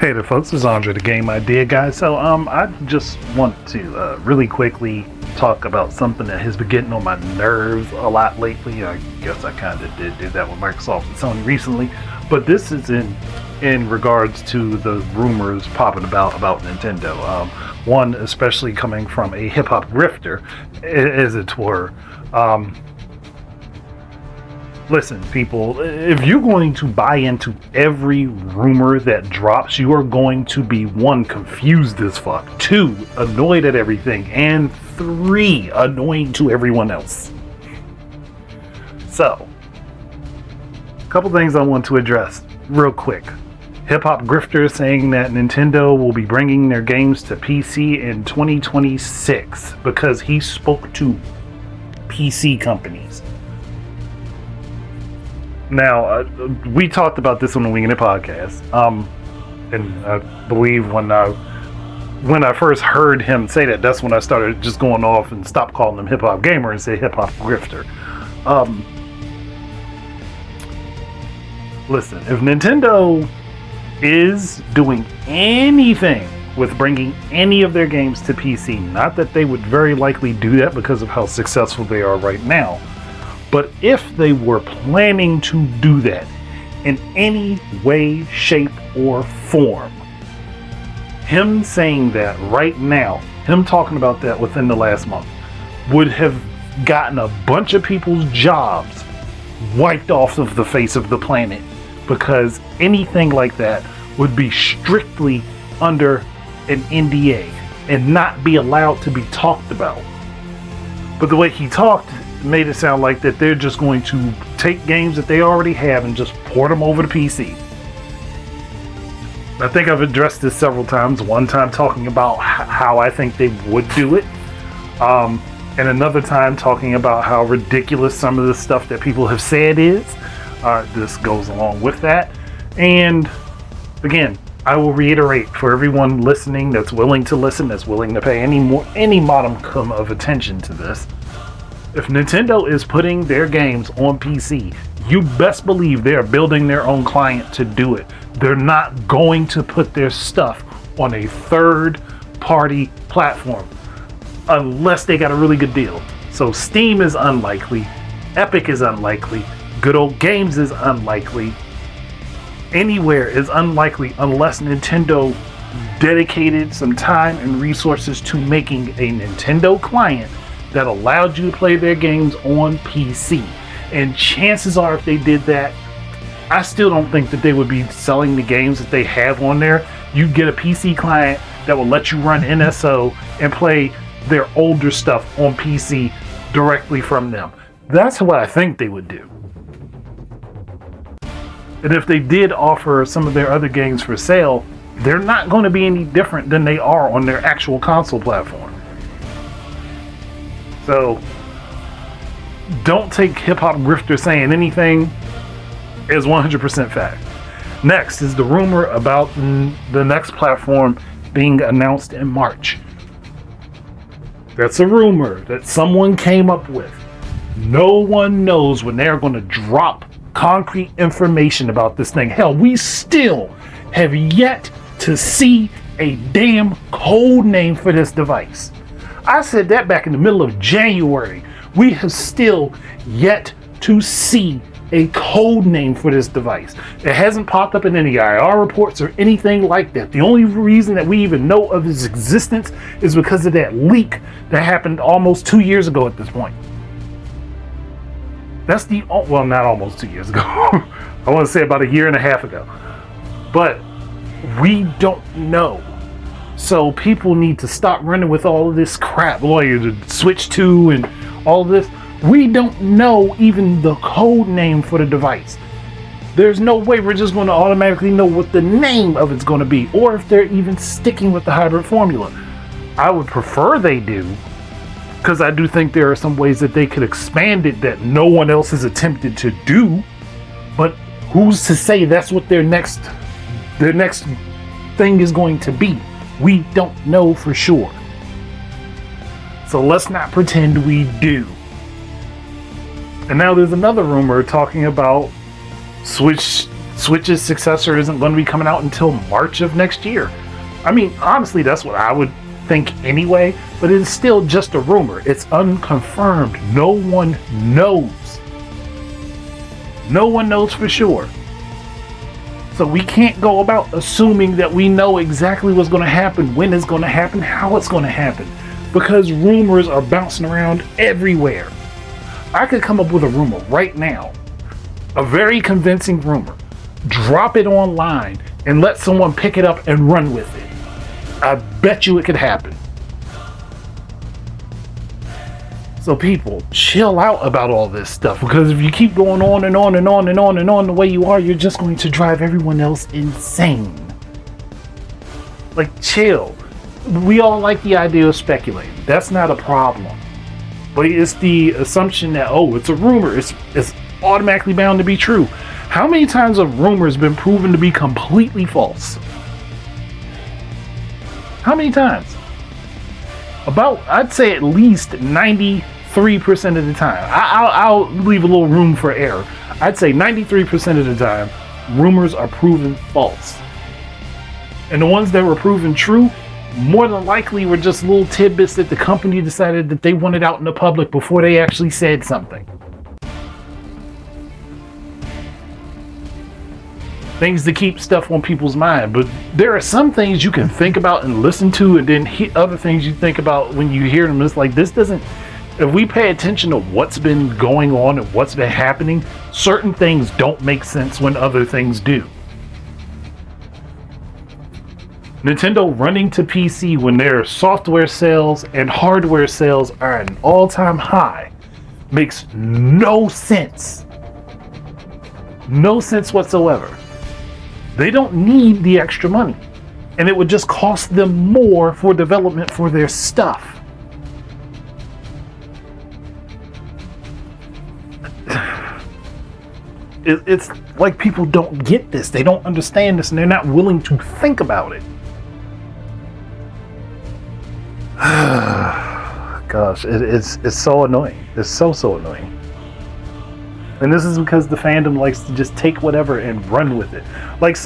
Hey there folks, it's Andre the Game Idea Guy. So I just want to really quickly talk about something that has been getting on my nerves a lot lately. I guess I kind of did that with Microsoft and Sony recently, but this is in regards to the rumors popping about Nintendo. One especially coming from a hip-hop grifter, as it were. Listen, people, if you're going to buy into every rumor that drops, you are going to be 1, confused as fuck, 2, annoyed at everything, and 3, annoying to everyone else. So, a couple things I want to address real quick. Hip Hop Grifter saying that Nintendo will be bringing their games to PC in 2026 because he spoke to PC companies. Now, we talked about this on the Winging It podcast, and I believe when I first heard him say that, that's when I started just going off and stopped calling him Hip Hop Gamer and say Hip Hop Grifter. Listen, if Nintendo is doing anything with bringing any of their games to PC, not that they would very likely do that because of how successful they are right now, but if they were planning to do that in any way, shape, or form, him saying that right now, him talking about that within the last month, would have gotten a bunch of people's jobs wiped off of the face of the planet, because anything like that would be strictly under an NDA and not be allowed to be talked about. But the way he talked made it sound like that they're just going to take games that they already have and just port them over to PC. I think I've addressed this several times. One time talking about how I think they would do it, and another time talking about how ridiculous some of the stuff that people have said is. This goes along with that. And again, I will reiterate for everyone listening that's willing to listen, that's willing to pay any modicum of attention to this. If Nintendo is putting their games on PC, you best believe they are building their own client to do it. They're not going to put their stuff on a third-party platform unless they got a really good deal. So Steam is unlikely, Epic is unlikely, Good Old Games is unlikely, Anywhere is unlikely unless Nintendo dedicated some time and resources to making a Nintendo client that allowed you to play their games on PC. And chances are, if they did that, I still don't think that they would be selling the games that they have on there. You'd get a PC client that will let you run NSO and play their older stuff on PC directly from them. That's what I think they would do. And if they did offer some of their other games for sale, they're not going to be any different than they are on their actual console platform. So, don't take Hip Hop Grifter saying anything as 100% fact. Next is the rumor about the next platform being announced in March. That's a rumor that someone came up with. No one knows when they're going to drop concrete information about this thing. Hell, we still have yet to see a damn code name for this device. I said that back in the middle of January. We have still yet to see a code name for this device. It hasn't popped up in any IR reports or anything like that. The only reason that we even know of its existence is because of that leak that happened almost 2 years ago at this point. That's well, not almost 2 years ago. I want to say about 1.5 years ago. But we don't know. So people need to stop running with all of this crap, lawyer to switch to and all this. We don't know even the code name for the device. There's no way we're just going to automatically know what the name of it's going to be, or if they're even sticking with the hybrid formula. I would prefer they do, because I do think there are some ways that they could expand it that no one else has attempted to do. But who's to say that's what their next thing is going to be? We don't know for sure. So let's not pretend we do. And now there's another rumor talking about Switch Switch's successor isn't going to be coming out until March of next year. I mean, honestly, that's what I would think anyway, but it's still just a rumor. It's unconfirmed. No one knows. No one knows for sure. So we can't go about assuming that we know exactly what's going to happen, when it's going to happen, how it's going to happen, because rumors are bouncing around everywhere. I could come up with a rumor right now, a very convincing rumor, drop it online, and let someone pick it up and run with it. I bet you it could happen. So people, chill out about all this stuff, because if you keep going on and on and on and on and on the way you are, you're just going to drive everyone else insane. Like, chill. We all like the idea of speculating. That's not a problem. But it's the assumption that, oh, it's a rumor. It's automatically bound to be true. How many times have rumors been proven to be completely false? How many times? About, I'd say at least 93% of the time. I'll leave a little room for error. I'd say 93% of the time, rumors are proven false. And the ones that were proven true, more than likely were just little tidbits that the company decided that they wanted out in the public before they actually said something. Things to keep stuff on people's mind, but there are some things you can think about and listen to, and then other things you think about when you hear them. It's like, this doesn't, if we pay attention to what's been going on and what's been happening, certain things don't make sense when other things do. Nintendo running to PC when their software sales and hardware sales are at an all-time high makes no sense. No sense whatsoever. They don't need the extra money, and it would just cost them more for development for their stuff. It's like people don't get this. They don't understand this, and they're not willing to think about it. Gosh, it's so annoying. It's so annoying. And this is because the fandom likes to just take whatever and run with it. Like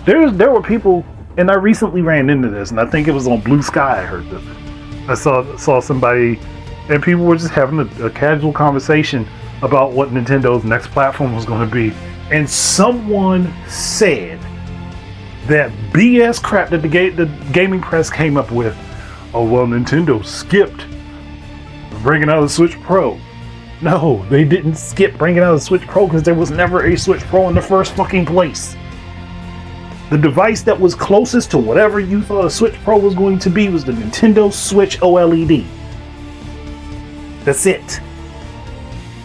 there were people, and I recently ran into this, and I think it was on Blue Sky. I heard this. I saw somebody, and people were just having a casual conversation about what Nintendo's next platform was going to be, and someone said that BS crap that the gaming press came up with. Oh well, Nintendo skipped bringing out the Switch Pro. No, they didn't skip bringing out a Switch Pro, because there was never a Switch Pro in the first fucking place. The device that was closest to whatever you thought a Switch Pro was going to be was the Nintendo Switch OLED. That's it.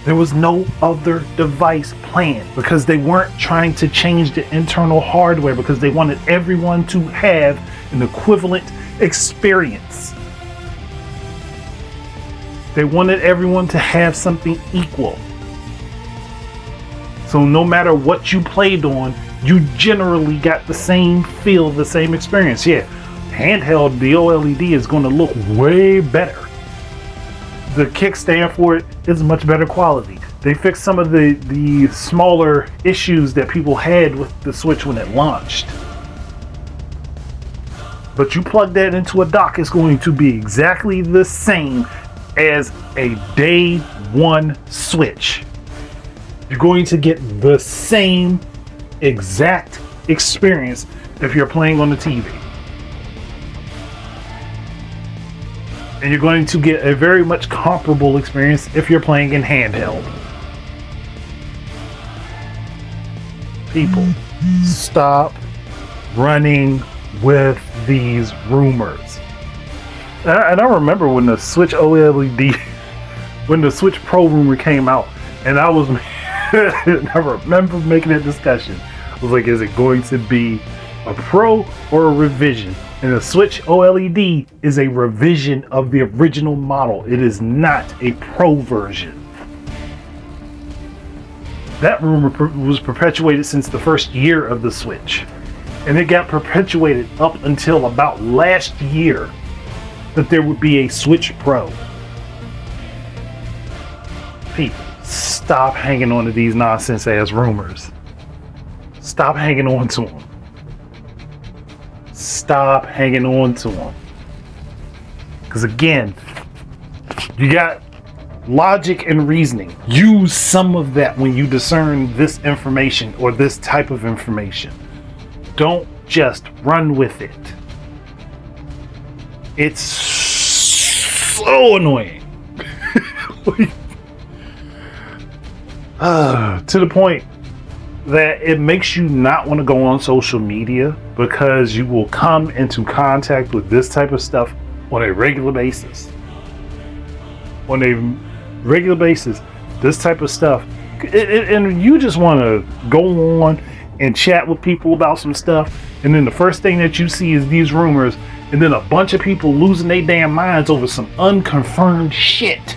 There was no other device planned, because they weren't trying to change the internal hardware, because they wanted everyone to have an equivalent experience. They wanted everyone to have something equal. So no matter what you played on, you generally got the same feel, the same experience. Yeah, handheld, the OLED is going to look way better. The kickstand for it is much better quality. They fixed some of the smaller issues that people had with the Switch when it launched. But you plug that into a dock, it's going to be exactly the same as a day one Switch. You're going to get the same exact experience if you're playing on the TV. And you're going to get a very much comparable experience if you're playing in handheld. People, stop running with these rumors. And I remember when the Switch OLED, when the Switch Pro rumor came out, and I remember making that discussion. I was like, is it going to be a Pro or a revision? And the Switch OLED is a revision of the original model. It is not a Pro version. That rumor was perpetuated since the first year of the Switch. And it got perpetuated up until about last year that there would be a Switch Pro. People, stop hanging on to these nonsense ass rumors. stop hanging on to them. Stop hanging on to them. Because again, you got logic and reasoning. Use some of that when you discern this information or this type of information. Don't just run with it. It's so annoying. To the point that it makes you not want to go on social media, because you will come into contact with this type of stuff on a regular basis. On a regular basis, this type of stuff, and you just want to go on and chat with people about some stuff, and then the first thing that you see is these rumors, and then a bunch of people losing their damn minds over some unconfirmed shit.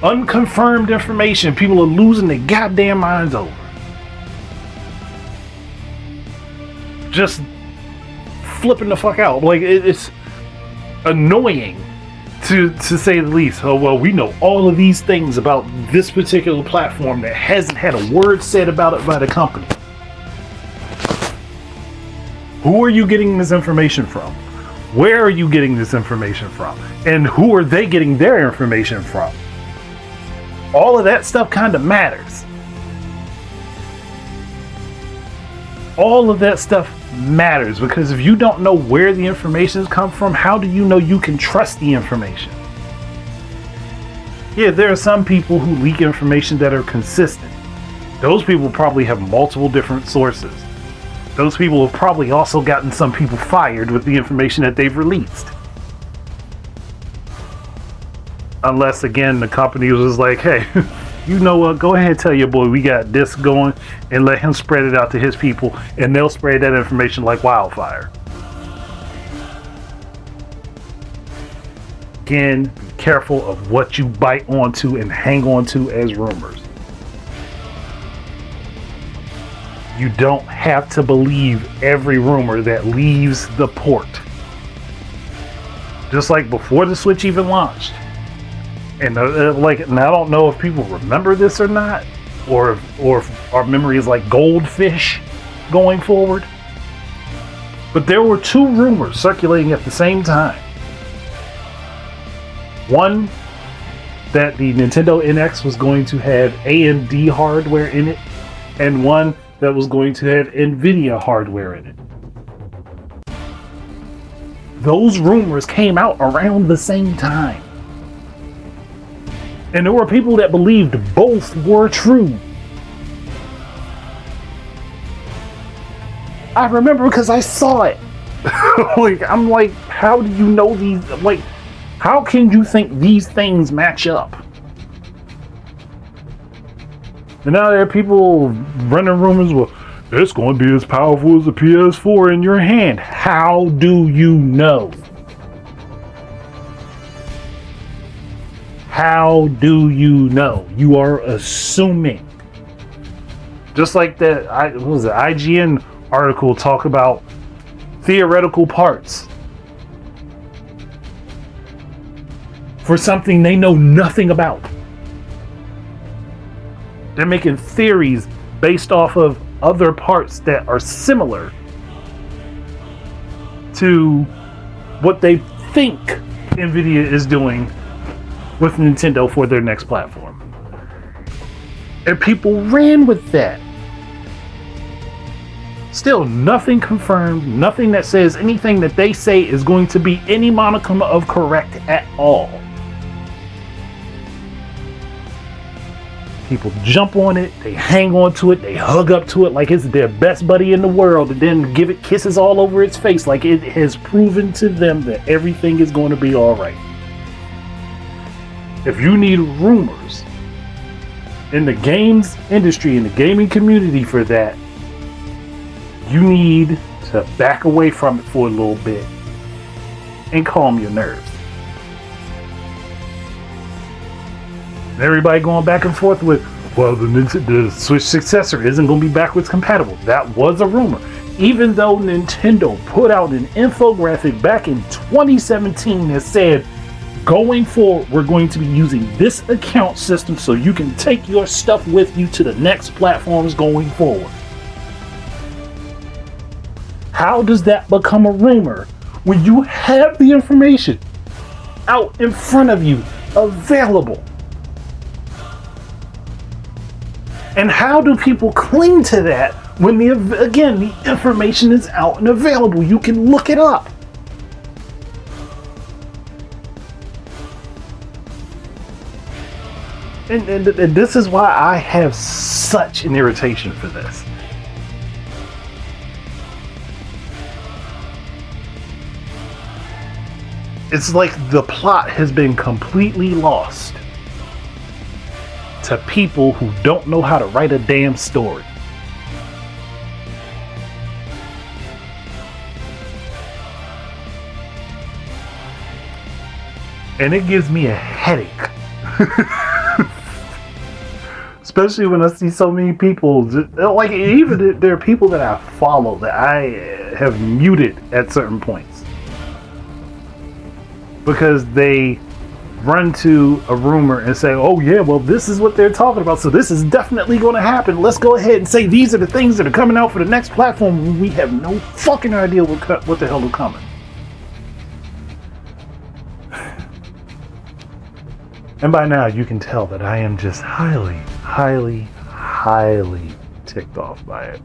Unconfirmed information people are losing their goddamn minds over. Just flipping the fuck out. Like, it's annoying to say the least. Oh, well, we know all of these things about this particular platform that hasn't had a word said about it by the company. Who are you getting this information from? Where are you getting this information from? And who are they getting their information from? All of that stuff kind of matters. All of that stuff matters, because if you don't know where the information comes from, how do you know you can trust the information? Yeah, there are some people who leak information that are consistent. Those people probably have multiple different sources. Those people have probably also gotten some people fired with the information that they've released. Unless, again, the company was like, hey, you know what, go ahead and tell your boy we got this going, and let him spread it out to his people, and they'll spread that information like wildfire. Again, be careful of what you bite onto and hang onto as rumors. You don't have to believe every rumor that leaves the port. Just like before the Switch even launched. And and I don't know if people remember this or not, or if our memory is like goldfish going forward. But there were two rumors circulating at the same time. One, that the Nintendo NX was going to have AMD hardware in it, and one that was going to have Nvidia hardware in it. Those rumors came out around the same time. And there were people that believed both were true. I remember because I saw it. I'm like, how do you know these? Like, how can you think these things match up? And now there are people running rumors, well, it's going to be as powerful as a PS4 in your hand. How do you know? How do you know? You are assuming. Just like that, what was it, IGN article talk about theoretical parts for something they know nothing about. They're making theories based off of other parts that are similar to what they think Nvidia is doing with Nintendo for their next platform. And people ran with that. Still nothing confirmed, nothing that says anything that they say is going to be any modicum of correct at all. People jump on it, they hang on to it, they hug up to it like it's their best buddy in the world, and then give it kisses all over its face like it has proven to them that everything is going to be alright. If you need rumors in the games industry, in the gaming community for that, you need to back away from it for a little bit and calm your nerves. And everybody going back and forth with, well, the Switch Successor isn't going to be backwards compatible. That was a rumor. Even though Nintendo put out an infographic back in 2017 that said, going forward, we're going to be using this account system so you can take your stuff with you to the next platforms going forward. How does that become a rumor when you have the information out in front of you, available? And how do people cling to that when the information is out and available? You can look it up. And this is why I have such an irritation for this. It's like the plot has been completely lost to people who don't know how to write a damn story. And it gives me a headache. Especially when I see so many people, like even there are people that I follow that I have muted at certain points. Because they run to a rumor and say, oh yeah, well this is what they're talking about, so this is definitely going to happen. Let's go ahead and say these are the things that are coming out for the next platform. We have no fucking idea what the hell is coming. And by now you can tell that I am just highly ticked off by it.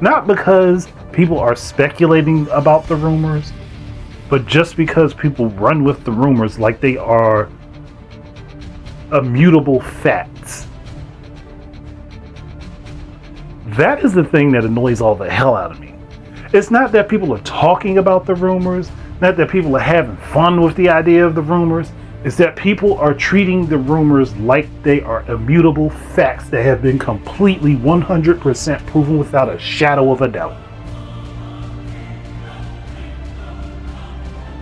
Not because people are speculating about the rumors, but just because people run with the rumors like they are immutable facts. That is the thing that annoys all the hell out of me. It's not that people are talking about the rumors, not that people are having fun with the idea of the rumors. It's that people are treating the rumors like they are immutable facts that have been completely 100% proven without a shadow of a doubt.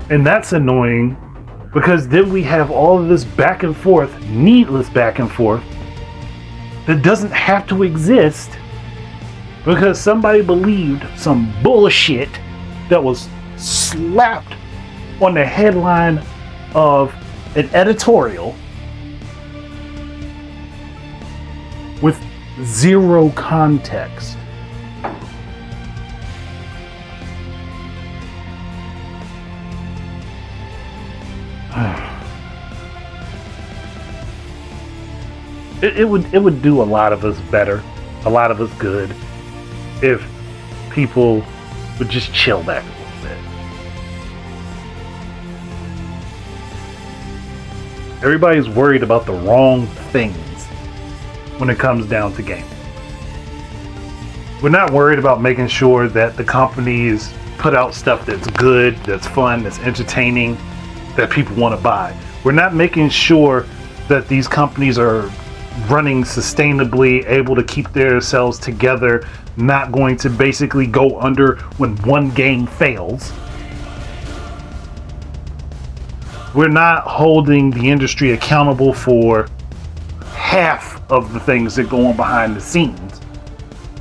And that's annoying because then we have all of this back and forth, needless back and forth, that doesn't have to exist because somebody believed some bullshit that was slapped on the headline of an editorial with zero context. It would do a lot of us better, a lot of us good, if people would just chill back a little bit. Everybody's worried about the wrong things when it comes down to gaming. We're not worried about making sure that the companies put out stuff that's good, that's fun, that's entertaining, that people want to buy. We're not making sure that these companies are running sustainably, able to keep themselves together, not going to basically go under when one game fails. We're not holding the industry accountable for half of the things that go on behind the scenes,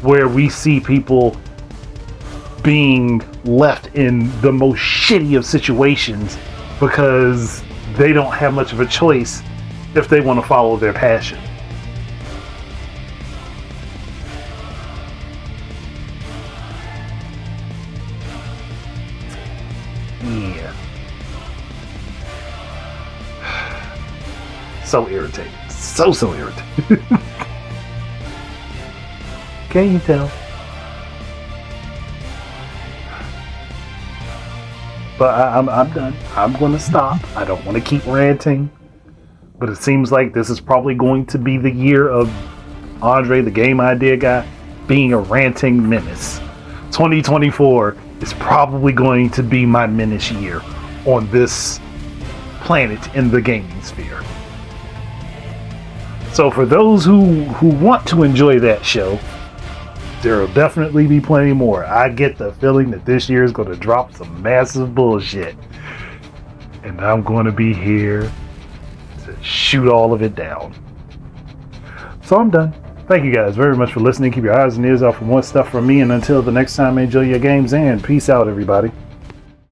where we see people being left in the most shitty of situations because they don't have much of a choice if they want to follow their passion. Yeah. So irritating. So irritating. Can you tell? But I'm done. I'm going to stop. I don't want to keep ranting. But it seems like this is probably going to be the year of Andre, the game idea guy, being a ranting menace. 2024 is probably going to be my menace year on this planet in the gaming sphere. So for those who want to enjoy that show, there will definitely be plenty more. I get the feeling that this year is going to drop some massive bullshit. And I'm going to be here to shoot all of it down. So I'm done. Thank you guys very much for listening. Keep your eyes and ears out for more stuff from me. And until the next time, enjoy your games and peace out, everybody.